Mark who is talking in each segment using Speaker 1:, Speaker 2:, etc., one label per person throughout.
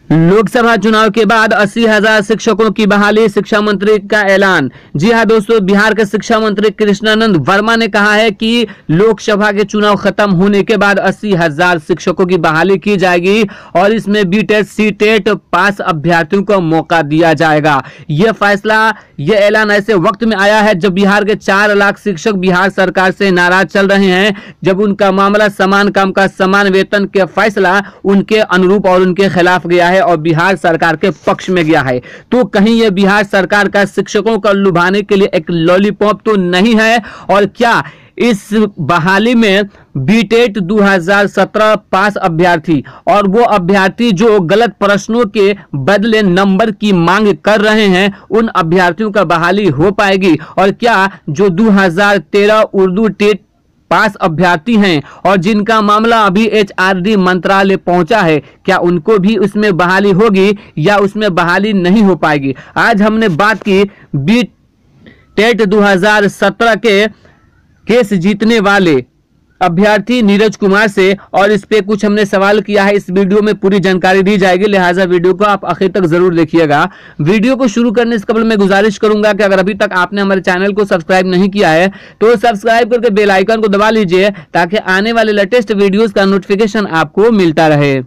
Speaker 1: लोकसभा चुनाव के बाद 80,000 शिक्षकों की बहाली, शिक्षा मंत्री का ऐलान। जी हां दोस्तों, बिहार के शिक्षा मंत्री कृष्णानंद वर्मा ने कहा है कि लोकसभा के चुनाव खत्म होने के बाद 80,000 शिक्षकों की बहाली की जाएगी और इसमें बीटेट सीटेट पास अभ्यर्थियों को मौका दिया जाएगा। यह फैसला, यह ऐलान ऐसे वक्त में आया है जब बिहार के 4 लाख शिक्षक बिहार सरकार से नाराज चल रहे हैं, जब उनका मामला समान काम का समान वेतन के फैसला उनके अनुरूप और उनके खिलाफ गया है और बिहार सरकार के पक्ष में गया है। तो कहीं यह बिहार सरकार का शिक्षकों को लुभाने के लिए एक लॉलीपॉप तो नहीं है? और क्या इस बहाली में बीटेट 2017 पास अभ्यर्थी और वो अभ्यर्थी जो गलत प्रश्नों के बदले नंबर की मांग कर रहे हैं, उन अभ्यर्थियों का बहाली हो पाएगी? और क्या जो 2013 उर्दू टेट पास अभ्यर्थी हैं और जिनका मामला अभी एचआरडी मंत्रालय पहुंचा है, क्या उनको भी उसमें बहाली होगी या उसमें बहाली नहीं हो पाएगी? आज हमने बात की बीटेट 2017 के केस जीतने वाले अभ्यर्थी नीरज कुमार से और इस पे कुछ हमने सवाल किया है। इस वीडियो में पूरी जानकारी दी जाएगी, लिहाजा वीडियो को आप आखिर तक जरूर देखिएगा। वीडियो को शुरू करने से कबल मैं गुजारिश करूंगा कि अगर अभी तक आपने हमारे चैनल को सब्सक्राइब नहीं किया है तो सब्सक्राइब करके बेल आइकन को दबा लीजिए ताकि आने वाले लेटेस्ट वीडियोस का नोटिफिकेशन आपको मिलता रहे।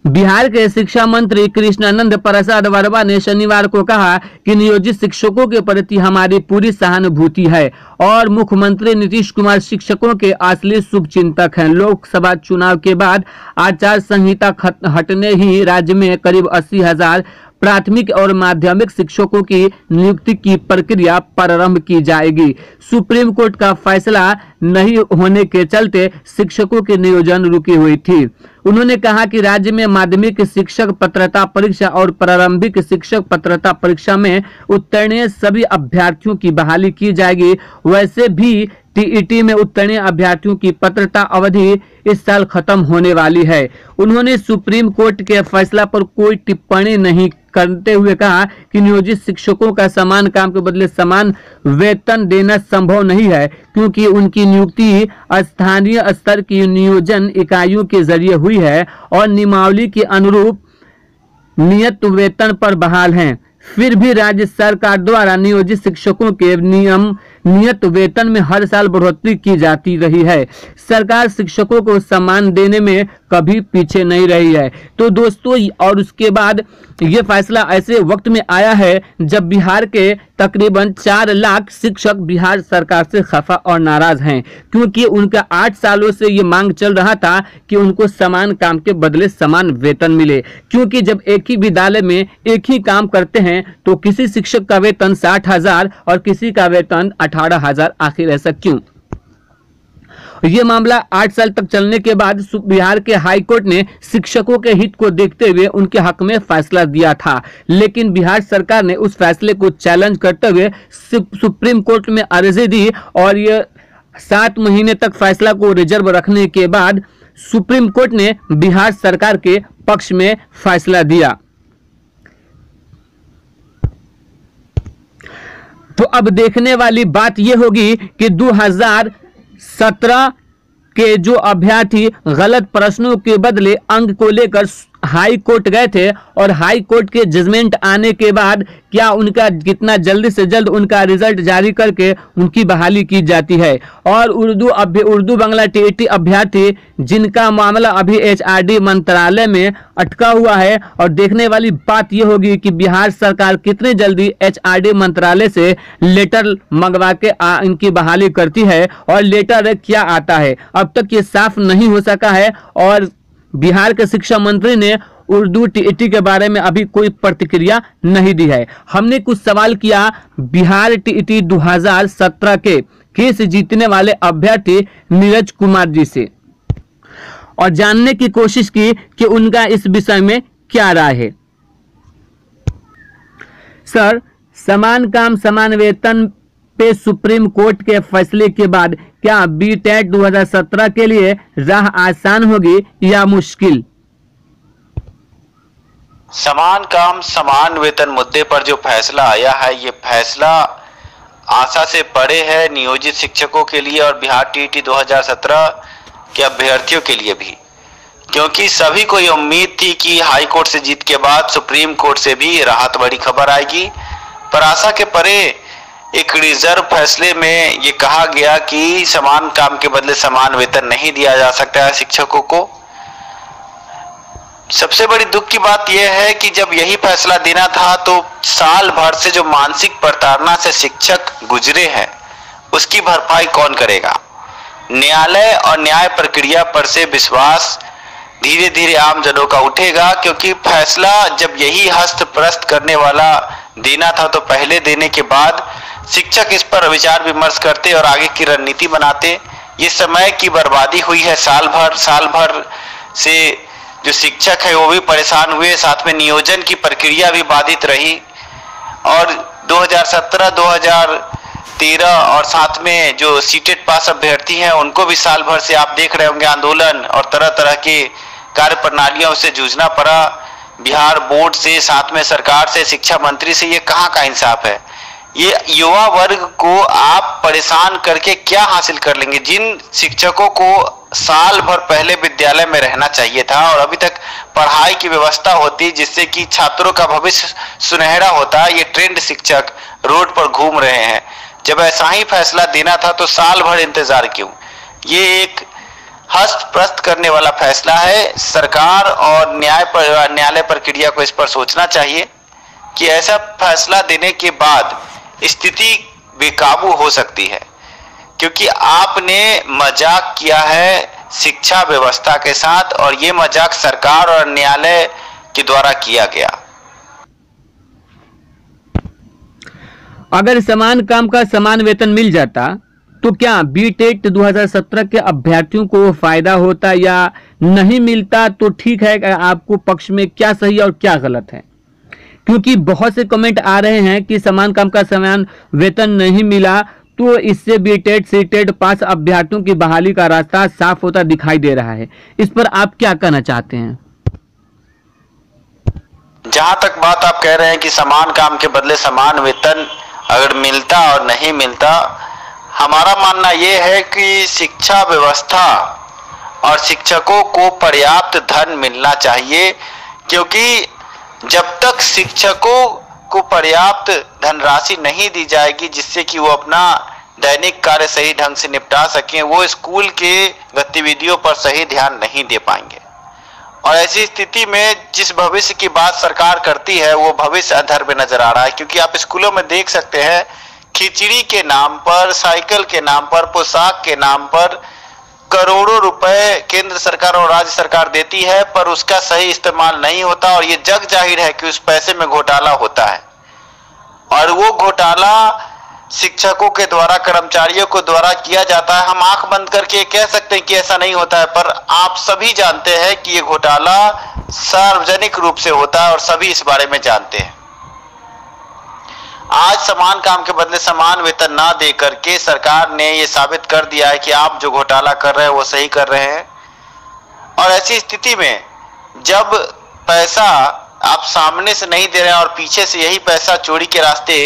Speaker 1: बिहार के शिक्षा मंत्री कृष्णानंद प्रसाद वर्मा ने शनिवार को कहा कि नियोजित शिक्षकों के प्रति हमारी पूरी सहानुभूति है और मुख्यमंत्री नीतीश कुमार शिक्षकों के असली शुभचिंतक हैं। लोकसभा चुनाव के बाद आचार संहिता हटने ही राज्य में करीब 80,000 प्राथमिक और माध्यमिक शिक्षकों की नियुक्ति की प्रक्रिया प्रारंभ की जाएगी। सुप्रीम कोर्ट का फैसला नहीं होने के चलते शिक्षकों के नियोजन रुकी हुई थी। उन्होंने कहा कि राज्य में माध्यमिक शिक्षक पात्रता परीक्षा और प्रारंभिक शिक्षक पात्रता परीक्षा में उत्तीर्ण सभी अभ्यर्थियों की बहाली की जाएगी। वैसे भी टीईटी में उत्तीर्ण अभ्यर्थियों की पात्रता अवधि इस साल खत्म होने वाली है। उन्होंने सुप्रीम कोर्ट के फैसला पर कोई टिप्पणी नहीं करते हुए कहा कि नियोजित शिक्षकों का समान काम के बदले समान वेतन देना संभव नहीं है, क्योंकि उनकी नियुक्ति स्थानीय स्तर की नियोजन इकाइयों के जरिए हुई है और नियमावली के अनुरूप नियत वेतन पर बहाल हैं। फिर भी राज्य सरकार द्वारा नियोजित शिक्षकों के नियत वेतन में हर साल बढ़ोतरी की जाती रही है। सरकार शिक्षकों को सम्मान देने में कभी पीछे नहीं रही है। तो दोस्तों, और उसके बाद ये फैसला ऐसे वक्त में आया है जब बिहार के तकरीबन 4 लाख शिक्षक बिहार सरकार से खफा और नाराज हैं, क्योंकि उनका 8 सालों से ये मांग चल रहा था कि उनको समान काम के बदले समान वेतन मिले। क्योंकि जब एक ही विद्यालय में एक ही काम करते हैं तो किसी शिक्षक का वेतन 60,000 और किसी का वेतन 18,000 आखिर ऐसा क्यों? यह मामला 8 साल तक चलने के बाद बिहार के हाई कोर्ट ने शिक्षकों के हित को देखते हुए उनके हक में फैसला दिया था, लेकिन बिहार सरकार ने उस फैसले को चैलेंज करते हुए सुप्रीम कोर्ट में अर्जी दी और यह 7 महीने तक फैसला को रिजर्व रखने के बाद सुप्रीम कोर्ट ने बिहार सरकार के पक्ष में फैसला दिया। तो अब देखने वाली बात यह होगी कि 2017 के जो अभ्यर्थी गलत प्रश्नों के बदले अंक को लेकर हाई कोर्ट गए थे और हाई कोर्ट के जजमेंट आने के बाद क्या उनका कितना जल्दी से जल्द उनका रिजल्ट जारी करके उनकी बहाली की जाती है। और उर्दू बांग्ला टीईटी अभ्यर्थी जिनका मामला अभी एचआरडी मंत्रालय में अटका हुआ है, और देखने वाली बात यह होगी कि बिहार सरकार कितनी जल्दी एचआरडी मंत्रालय से लेटर मंगवा के इनकी बहाली करती है और लेटर क्या आता है अब तक ये साफ नहीं हो सका है। और बिहार के शिक्षा मंत्री ने उर्दू टीईटी के बारे में अभी कोई प्रतिक्रिया नहीं दी है। हमने कुछ सवाल किया बिहार टीईटी 2017 के केस जीतने वाले अभ्यर्थी नीरज कुमार जी से और जानने की कोशिश की कि उनका इस विषय में क्या राय है। सर, समान काम समान वेतन पे सुप्रीम कोर्ट के फैसले के बाद क्या बीटेट 2017 के लिए राह आसान होगी या मुश्किल?
Speaker 2: समान काम समान वेतन मुद्दे पर जो फैसला आया है, ये फैसला आशा से परे है नियोजित शिक्षकों के लिए और बिहार टीईटी 2017 के अभ्यर्थियों के लिए भी। क्योंकि सभी को ये उम्मीद थी कि हाई कोर्ट से जीत के बाद सुप्रीम कोर्ट से भी राहत बड़ी खबर आएगी। पर आशा के परे एक रिजर्व फैसले में ये कहा गया कि समान काम के बदले समान वेतन नहीं दिया जा सकता है शिक्षकों को। सबसे बड़ी दुख की बात यह है कि जब यही फैसला देना था तो साल भर से जो मानसिक प्रताड़ना से शिक्षक गुजरे हैं उसकी भरपाई कौन करेगा। न्यायालय और न्याय प्रक्रिया पर से विश्वास धीरे धीरे आम जनों का उठेगा, क्योंकि फैसला जब यही हस्तप्रस्त करने वाला देना था तो पहले देने के बाद शिक्षक इस पर विचार विमर्श करते और आगे की रणनीति बनाते। ये समय की बर्बादी हुई है। साल भर से जो शिक्षक है वो भी परेशान हुए, साथ में नियोजन की प्रक्रिया भी बाधित रही। और 2017, 2013 और साथ में जो सीटेट पास अभ्यर्थी हैं उनको भी साल भर से आप देख रहे होंगे आंदोलन और तरह तरह के कार्य प्रणालियों से जूझना पड़ा। बिहार बोर्ड से, साथ में सरकार से, शिक्षा मंत्री से, ये कहाँ का इंसाफ है। ये युवा वर्ग को आप परेशान करके क्या हासिल कर लेंगे। जिन शिक्षकों को साल भर पहले विद्यालय में रहना चाहिए था और अभी तक पढ़ाई की व्यवस्था होती जिससे कि छात्रों का भविष्य सुनहरा होता, ये ट्रेंड शिक्षक रोड पर घूम रहे हैं। जब ऐसा ही फैसला देना था तो साल भर इंतजार क्यों। ये एक हस्तप्रस्त करने वाला फैसला है। सरकार और न्यायालय प्रक्रिया को इस पर सोचना चाहिए कि ऐसा फैसला देने के बाद स्थिति बेकाबू हो सकती है, क्योंकि आपने मजाक किया है शिक्षा व्यवस्था के साथ और ये मजाक सरकार और न्यायालय के द्वारा किया गया।
Speaker 1: अगर समान काम का समान वेतन मिल जाता तो क्या बीटेट 2017 के अभ्यर्थियों को फायदा होता या नहीं मिलता तो ठीक है। आपको पक्ष में क्या सही और क्या गलत है, क्योंकि बहुत से कमेंट आ रहे हैं कि समान काम का समान वेतन नहीं मिला तो इससे बीटेट सीटेट पास अभ्यर्थियों की बहाली का रास्ता साफ होता दिखाई दे रहा है। इस पर आप क्या कहना चाहते हैं।
Speaker 2: जहां तक बात आप कह रहे हैं कि समान काम के बदले समान वेतन अगर मिलता और नहीं मिलता, हमारा मानना यह है कि शिक्षा व्यवस्था और शिक्षकों को पर्याप्त धन मिलना चाहिए, क्योंकि जब तक शिक्षकों को पर्याप्त धनराशि नहीं दी जाएगी जिससे कि वो अपना दैनिक कार्य सही ढंग से निपटा सकें, वो स्कूल के गतिविधियों पर सही ध्यान नहीं दे पाएंगे। और ऐसी स्थिति में जिस भविष्य की बात सरकार करती है वो भविष्य अधर में नजर आ रहा है, क्योंकि आप स्कूलों में देख सकते हैं खिचड़ी के नाम पर, साइकिल के नाम पर, पोशाक के नाम पर करोड़ों रुपए केंद्र सरकार और राज्य सरकार देती है, पर उसका सही इस्तेमाल नहीं होता और ये जग जाहिर है कि उस पैसे में घोटाला होता है। और वो घोटाला शिक्षकों के द्वारा, कर्मचारियों को द्वारा किया जाता है। हम आंख बंद करके कह सकते हैं कि ऐसा नहीं होता है, पर आप सभी जानते हैं कि ये घोटाला सार्वजनिक रूप से होता है और सभी इस बारे में जानते हैं। आज समान काम के बदले समान वेतन ना दे करके सरकार ने ये साबित कर दिया है कि आप जो घोटाला कर रहे हैं वो सही कर रहे हैं। और ऐसी स्थिति में जब पैसा आप सामने से नहीं दे रहे हैं और पीछे से यही पैसा चोरी के रास्ते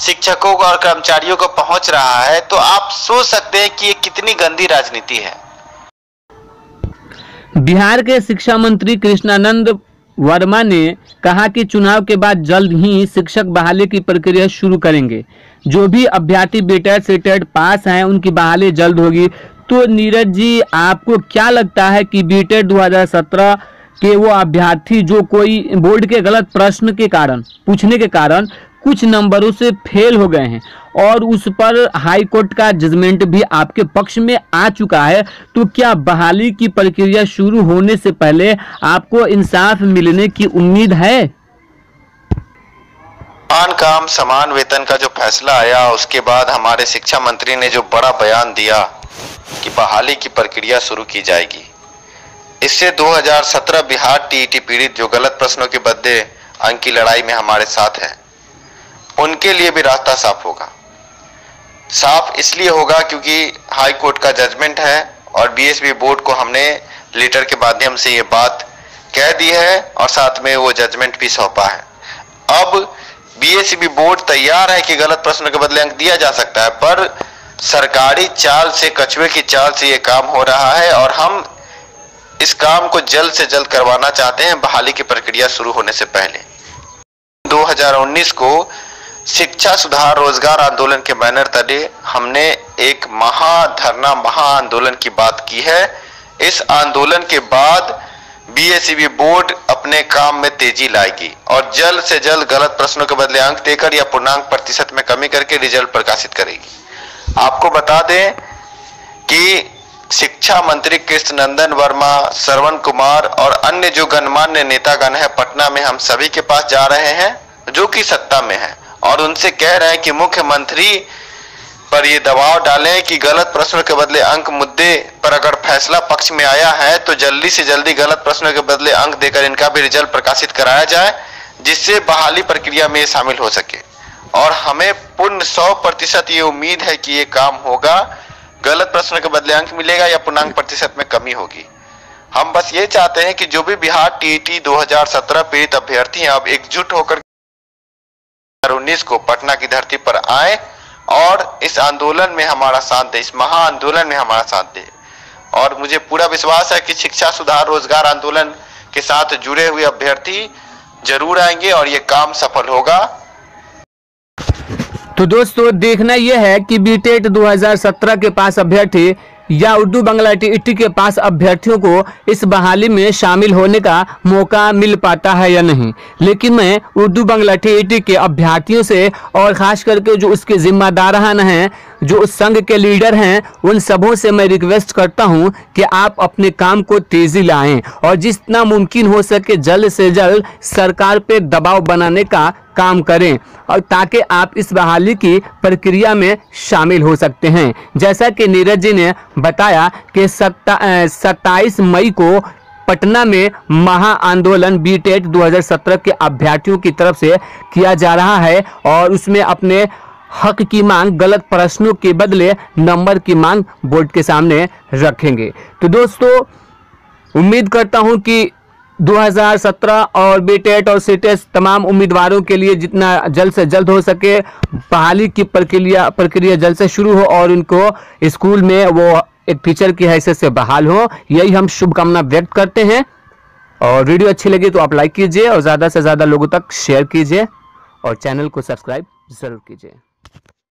Speaker 2: शिक्षकों और कर्मचारियों को पहुंच रहा है, तो आप सोच सकते हैं कि ये कितनी गंदी राजनीति है।
Speaker 1: बिहार के शिक्षा मंत्री कृष्णानंद वर्मा ने कहा कि चुनाव के बाद जल्द ही शिक्षक बहाली की प्रक्रिया शुरू करेंगे। जो भी अभ्यर्थी बीटेट सीटेट पास हैं उनकी बहाली जल्द होगी। तो नीरज जी, आपको क्या लगता है कि बीटेट 2017 के वो अभ्यर्थी जो कोई बोर्ड के गलत प्रश्न के कारण पूछने के कारण कुछ नंबरों से फेल हो गए हैं और उस पर हाई कोर्ट का जजमेंट भी आपके पक्ष में आ चुका है, तो क्या बहाली की प्रक्रिया शुरू होने से पहले आपको इंसाफ मिलने की उम्मीद है।
Speaker 2: समान काम समान वेतन का जो फैसला आया उसके बाद हमारे शिक्षा मंत्री ने जो बड़ा बयान दिया कि बहाली की प्रक्रिया शुरू की जाएगी, इससे 2017 बिहार टीईटी पीड़ित जो गलत प्रश्नों के बदले अंक की लड़ाई में हमारे साथ हैं उनके लिए भी रास्ता साफ होगा। साफ इसलिए होगा क्योंकि हाई कोर्ट का जजमेंट है और बीएसबी बोर्ड को हमने लेटर के माध्यम से ये बात कह दी है और साथ में वो जजमेंट भी सौंपा है। अब बीएसबी बोर्ड तैयार है कि गलत प्रश्नों के बदले अंक दिया जा सकता है, पर सरकारी चाल से, कछुए की चाल से ये काम हो रहा है और हम इस काम को जल्द से जल्द करवाना चाहते हैं बहाली की प्रक्रिया शुरू होने से पहले। 2019 को शिक्षा सुधार रोजगार आंदोलन के बैनर तले हमने एक महाधरना महाआंदोलन की बात की है। इस आंदोलन के बाद बीएसईबी बोर्ड अपने काम में तेजी लाएगी और जल्द से जल्द गलत प्रश्नों के बदले अंक देकर या पूर्णांक प्रतिशत में कमी करके रिजल्ट प्रकाशित करेगी। आपको बता दें कि शिक्षा मंत्री कृष्णनंदन वर्मा, श्रवण कुमार और अन्य जो गणमान्य नेतागण है पटना में हम सभी के पास जा रहे हैं जो कि सत्ता में है और उनसे कह रहे हैं कि मुख्यमंत्री पर ये दबाव डालें कि गलत प्रश्नों के बदले अंक मुद्दे पर अगर फैसला पक्ष में आया है तो जल्दी से जल्दी गलत प्रश्नों के बदले अंक देकर इनका भी रिजल्ट प्रकाशित कराया जाए, जिससे बहाली प्रक्रिया में शामिल हो सके। और हमें पूर्ण 100% ये उम्मीद है कि ये काम होगा, गलत प्रश्नों के बदले अंक मिलेगा या पूर्णांक प्रतिशत में कमी होगी। हम बस ये चाहते हैं कि जो भी बिहार टीईटी 2017 पीड़ित अभ्यर्थी हैं अब एकजुट होकर 2019 को पटना की धरती पर आए और इस आंदोलन में हमारा साथ दे, इस महाआंदोलन में हमारा साथ दे। और मुझे पूरा विश्वास है कि शिक्षा सुधार रोजगार आंदोलन के साथ जुड़े हुए अभ्यर्थी जरूर आएंगे और ये काम सफल होगा।
Speaker 1: तो दोस्तों देखना यह है कि बीटेट 2017 के पास अभ्यर्थी या उर्दू बांग्ला टीईटी के पास अभ्यर्थियों को इस बहाली में शामिल होने का मौका मिल पाता है या नहीं। लेकिन मैं उर्दू बांग्ला टीईटी के अभ्यर्थियों से और खास करके जो उसके जिम्मेदारान हैं, जो उस संघ के लीडर हैं, उन सबों से मैं रिक्वेस्ट करता हूं कि आप अपने काम को तेजी लाएं और जितना मुमकिन हो सके जल्द से जल्द सरकार पे दबाव बनाने का काम करें और ताकि आप इस बहाली की प्रक्रिया में शामिल हो सकते हैं। जैसा कि नीरज जी ने बताया कि 27 मई को पटना में महाआंदोलन बीटेट 2017 के अभ्यर्थियों की तरफ से किया जा रहा है और उसमें अपने हक की मांग, गलत प्रश्नों के बदले नंबर की मांग बोर्ड के सामने रखेंगे। तो दोस्तों उम्मीद करता हूं कि 2017 और बीटेट और सीटेट तमाम उम्मीदवारों के लिए जितना जल्द से जल्द हो सके बहाली की प्रक्रिया जल्द से शुरू हो और इनको स्कूल में वो एक टीचर की हैसियत से बहाल हो, यही हम शुभकामना व्यक्त करते हैं। और वीडियो अच्छी लगी तो आप लाइक कीजिए और ज़्यादा से ज़्यादा लोगों तक शेयर कीजिए और चैनल को सब्सक्राइब जरूर कीजिए।